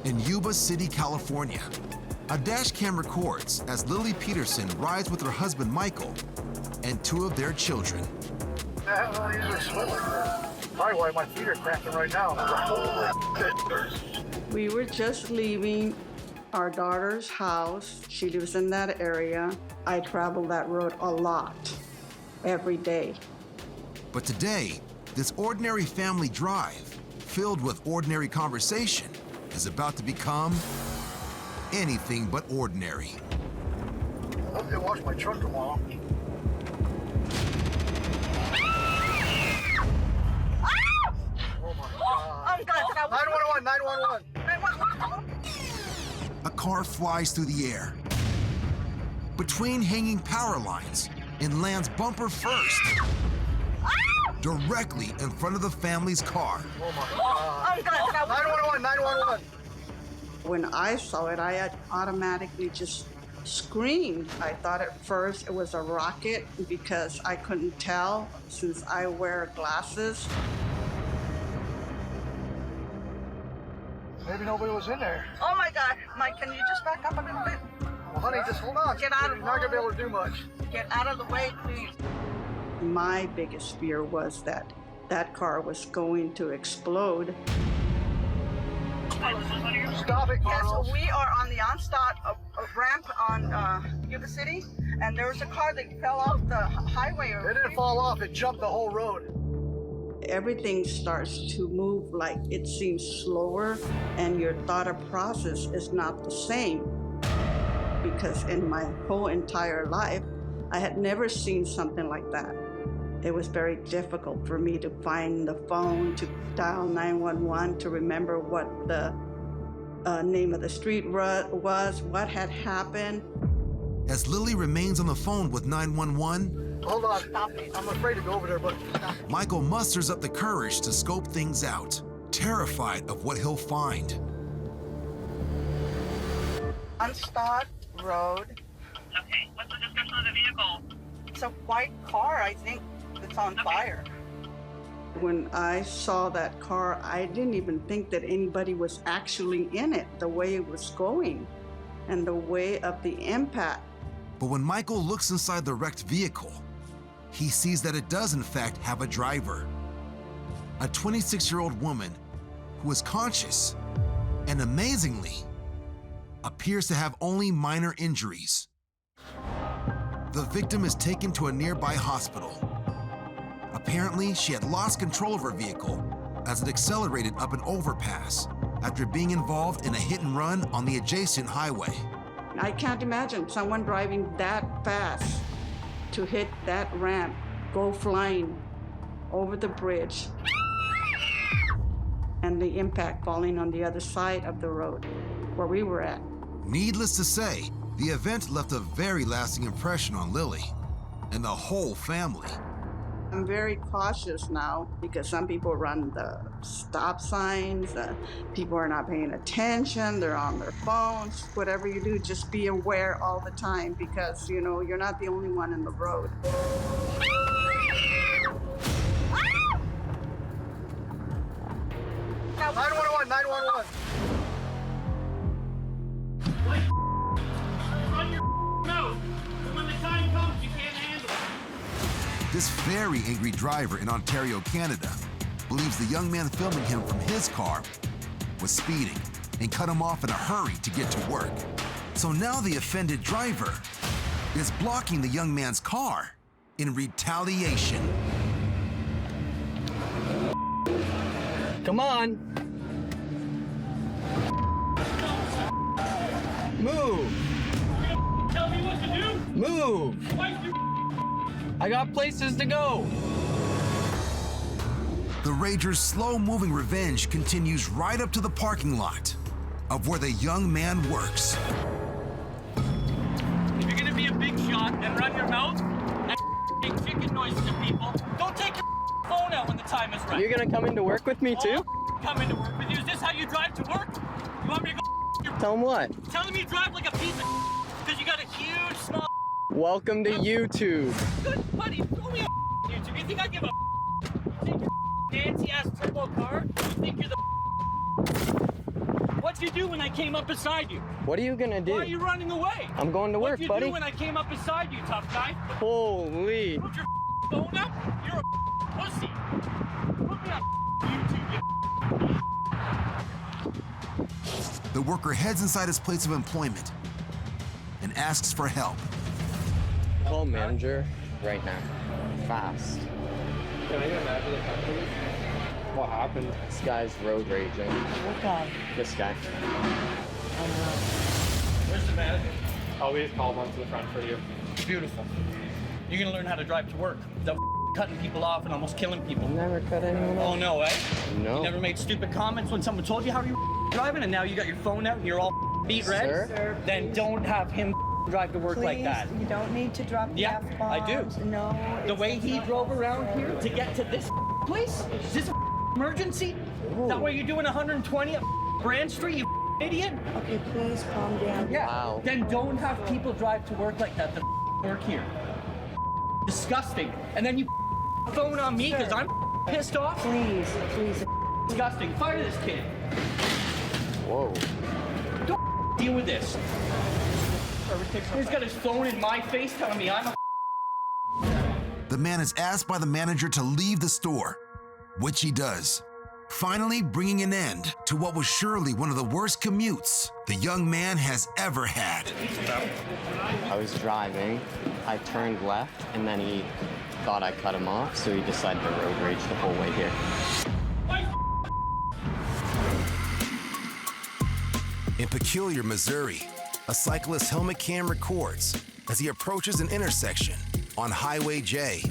In Yuba City, California, a dash cam records as Lily Peterson rides with her husband Michael and two of their children. I don't usually swim like this. Probably why my feet are cramping right now. We were just leaving our daughter's house. She lives in that area. I travel that road a lot, every day. But today, this ordinary family drive, filled with ordinary conversation, is about to become anything but ordinary. I hope they wash my truck tomorrow. Oh my God. 911, 911. A car flies through the air, between hanging power lines, and lands bumper first, directly in front of the family's car. Oh my God. 911, 911. When I saw it, I automatically just screamed. I thought at first it was a rocket because I couldn't tell since I wear glasses. Maybe nobody was in there. Oh my God, Mike, can you just back up a little bit? Well, honey, just hold on. Get out of You're not gonna be able to do much. Get out of the way, please. My biggest fear was that that car was going to explode. Stop it, Yes, Carlos. we are on the onstop ramp on Yuba City, and there was a car that fell off the highway. It didn't fall off. It jumped the whole road. Everything starts to move like it seems slower, and your thought process is not the same. Because in my whole entire life, I had never seen something like that. It was very difficult for me to find the phone, to dial 911, to remember what the name of the street was, what had happened. As Lily remains on the phone with 911, Hold on. Stop it. I'm afraid to go over there, but Michael musters up the courage to scope things out, terrified of what he'll find. Unstopped road. Okay, what's the description of the vehicle? It's a white car, I think, that's on fire. When I saw that car, I didn't even think that anybody was actually in it, the way it was going and the way of the impact. But when Michael looks inside the wrecked vehicle, he sees that it does in fact have a driver. A 26-year-old woman who is conscious and amazingly appears to have only minor injuries. The victim is taken to a nearby hospital. Apparently, she had lost control of her vehicle as it accelerated up an overpass after being involved in a hit and run on the adjacent highway. I can't imagine someone driving that fast to hit that ramp, go flying over the bridge, and the impact falling on the other side of the road where we were at. Needless to say, the event left a very lasting impression on Lily and the whole family. I'm very cautious now because some people run the stop signs, people are not paying attention, they're on their phones. Whatever you do, just be aware all the time because, you know, you're not the only one in the road. Now, 911, 911. Run your mouth. And when the time comes, you can't handle it. This very angry driver in Ontario, Canada, believes the young man filming him from his car was speeding and cut him off in a hurry to get to work. So now the offended driver is blocking the young man's car in retaliation. Come on. Move. Tell me what to do. Move. Twice you. I got places to go. The Rager's slow-moving revenge continues right up to the parking lot of where the young man works. If you're gonna be a big shot and run your mouth and make chicken noises at people, don't take your phone out when the time is right. You're gonna come into work with me too? Come into work with you. Is this how you drive to work? You want me to go your Tell them what? Tell them you drive like a piece of because you got a huge small Welcome to YouTube. good buddy. Throw me a YouTube. You think I give a you think your Nancy ass turbo car? You think you're the what's you do when I came up beside you? What are you gonna do? Why are you running away? I'm going to work, What'd you buddy. do when I came up beside you, tough guy? Holy. Put your phone up? You're a pussy. Put me on YouTube, you. The worker heads inside his place of employment and asks for help. Call manager right now. Fast. Can I imagine the company? What happened? This guy's road raging. What guy? This guy. Where's the manager? Oh, we just called one to the front for you. Beautiful. You're gonna learn how to drive to work. Without cutting people off and almost killing people. Never cut anyone Oh off. no, eh? No. You never made stupid comments when someone told you how you driving, and now you got your phone out and you're all beat red? Sir? Then don't have him drive to work Please, like that. you don't need to drop the Yeah, F-bombs. I do. No. The it's way he not drove around here necessary. to get to this place? Is this a emergency? That way you're doing 120 at Brand Street, you idiot? Okay, please calm down. Yeah. Wow. Then don't have people drive to work like that work here. Disgusting. And then you phone on me because I'm pissed off? Please. Disgusting. Fire this kid. Whoa. Don't deal with this. He's got his phone in my face telling me I'm a The man is asked by the manager to leave the store, which he does, finally bringing an end to what was surely one of the worst commutes the young man has ever had. I was driving, I turned left, and then he thought I cut him off, so he decided to road rage the whole way here. In Peculiar, Missouri, a cyclist's helmet cam records as he approaches an intersection on Highway J.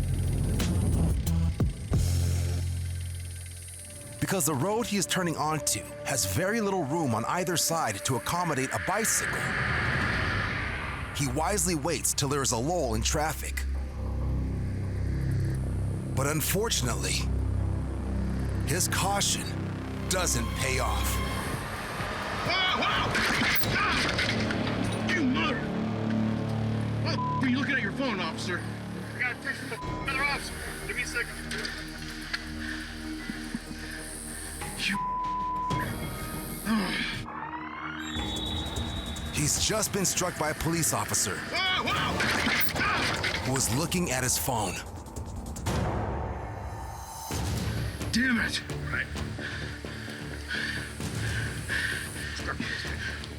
Because the road he is turning onto has very little room on either side to accommodate a bicycle, he wisely waits till there is a lull in traffic. But unfortunately, his caution doesn't pay off. You mother! Why the are you looking at your phone, officer? I got a text from the other officer. Give me a second. He's just been struck by a police officer who was looking at his phone. Damn it! Right.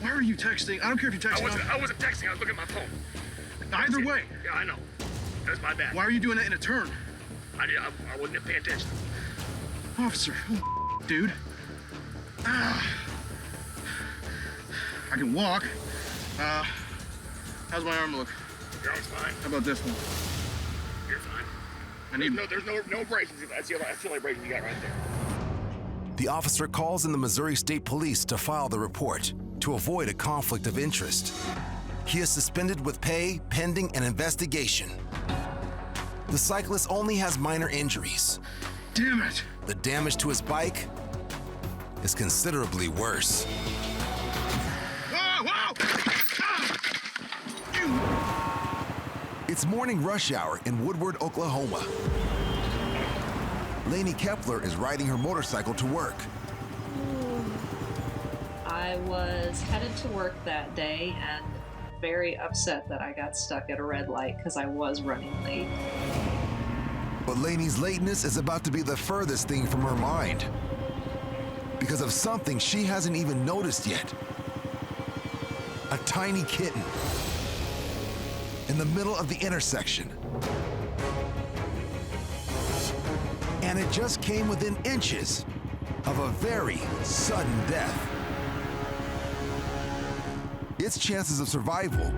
Why are you texting? I don't care if you're texting. I wasn't texting. I was looking at my phone. Either way, Yeah, I know. That's my bad. why are you doing that in a turn? I wasn't paying attention. Officer, dude. I can walk. How's my arm look? Your arm's fine. How about this one? You're fine. I need. There's no abrasions. That's the only abrasion you got right there. The officer calls in the Missouri State Police to file the report to avoid a conflict of interest. He is suspended with pay pending an investigation. The cyclist only has minor injuries. Damn it! The damage to his bike is considerably worse. It's morning rush hour in Woodward, Oklahoma. Lainey Kepler is riding her motorcycle to work. I was headed to work that day and very upset that I got stuck at a red light because I was running late. But Lainey's lateness is about to be the furthest thing from her mind because of something she hasn't even noticed yet. A tiny kitten in the middle of the intersection. And it just came within inches of a very sudden death. Its chances of survival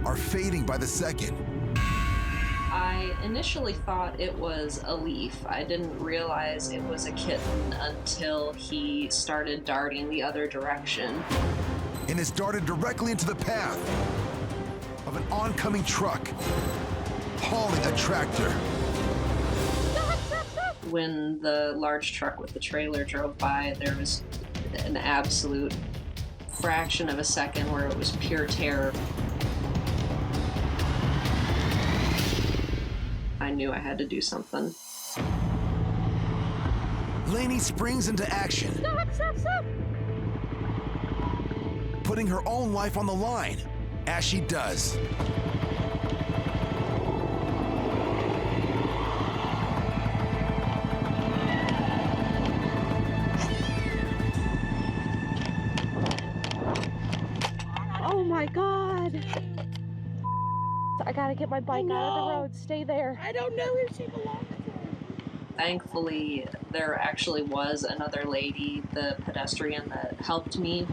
are fading by the second. I initially thought it was a leaf. I didn't realize it was a kitten until he started darting the other direction. And it's darted directly into the path of an oncoming truck hauling a tractor. When the large truck with the trailer drove by, there was an absolute fraction of a second where it was pure terror. I knew I had to do something. Lainey springs into action. Stop! putting her own life on the line, as she does. Oh my God. I gotta get my bike out of the road. Stay there. I don't know who she belongs to. Thankfully, there actually was another lady, the pedestrian that helped me.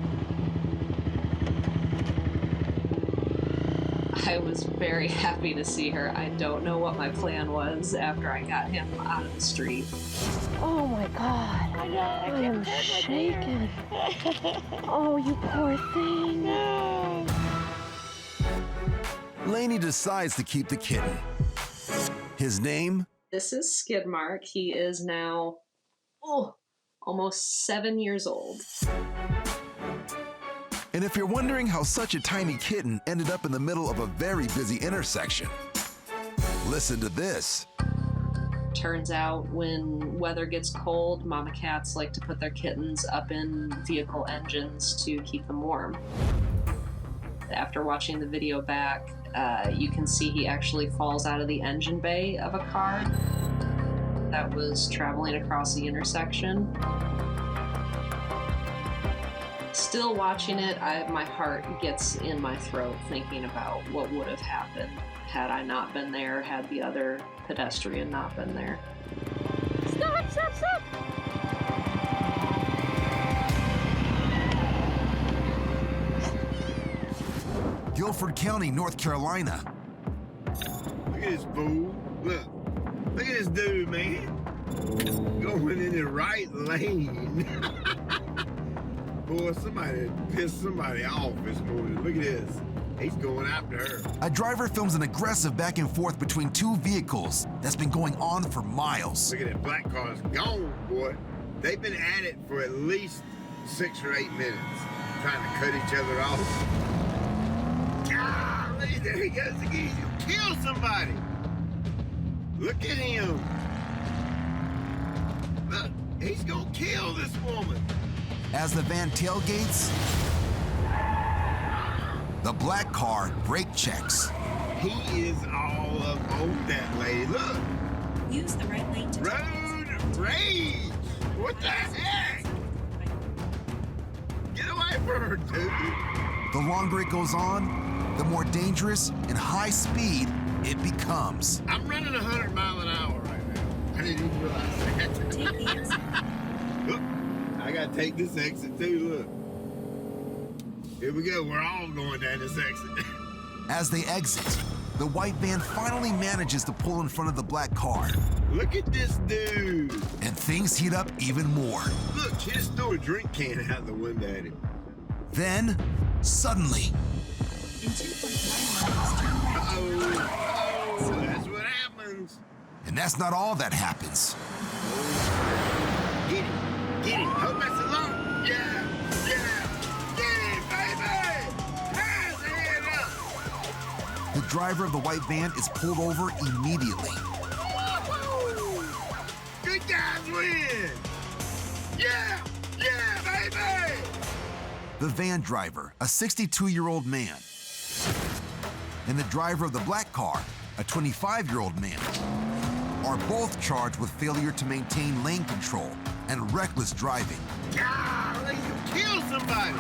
I was very happy to see her. I don't know what my plan was after I got him out of the street. Oh my God. I know. I am shaking. Oh, you poor thing. No. Lainey decides to keep the kitten. His name? This is Skidmark. He is now, almost 7 years old. And if you're wondering how such a tiny kitten ended up in the middle of a very busy intersection, listen to this. Turns out when weather gets cold, mama cats like to put their kittens up in vehicle engines to keep them warm. After watching the video back, you can see he actually falls out of the engine bay of a car that was traveling across the intersection. Still watching it, my heart gets in my throat thinking about what would have happened had I not been there, had the other pedestrian not been there. Stop, stop, stop. Guilford County, North Carolina. Look at this fool. Look at this dude, man. Going in the right lane. Boy, somebody pissed somebody off this morning. Look at this. He's going after her. A driver films an aggressive back and forth between two vehicles that's been going on for miles. Look at that black car's gone, boy. They've been at it for at least 6 or 8 minutes, trying to cut each other off. Golly, there he goes again. He's gonna kill somebody. Look at him. Look, he's gonna kill this woman. As the van tailgates, the black car brake checks. He is all up on that lady. Look. Use the right lane to Road rage. What the heck? Get away from her, dude. The longer it goes on, the more dangerous and high speed it becomes. I'm running 100 miles an hour right now. I didn't even realize that. take the exit. Look, I gotta take this exit too, look. Here we go, we're all going down this exit. As they exit, the white van finally manages to pull in front of the black car. Look at this dude. And things heat up even more. Look, she just threw a drink can out the window at him. Then, suddenly, In 2.9 miles, turn right. Oh, that's what happens. and that's not all that happens. Get him, hold us along. Yeah, get him, baby. Hands the head up. The driver of the white van is pulled over immediately. Woo-hoo. Good guys win. Yeah, baby. The van driver, a 62-year-old man, and the driver of the black car, a 25-year-old man, are both charged with failure to maintain lane control and reckless driving. Golly, you killed somebody.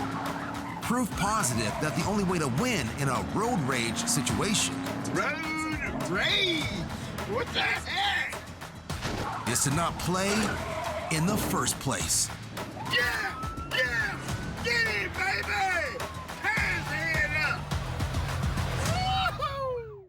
Proof positive that the only way to win in a road rage situation Road rage. What the heck? is to not play in the first place. Yeah.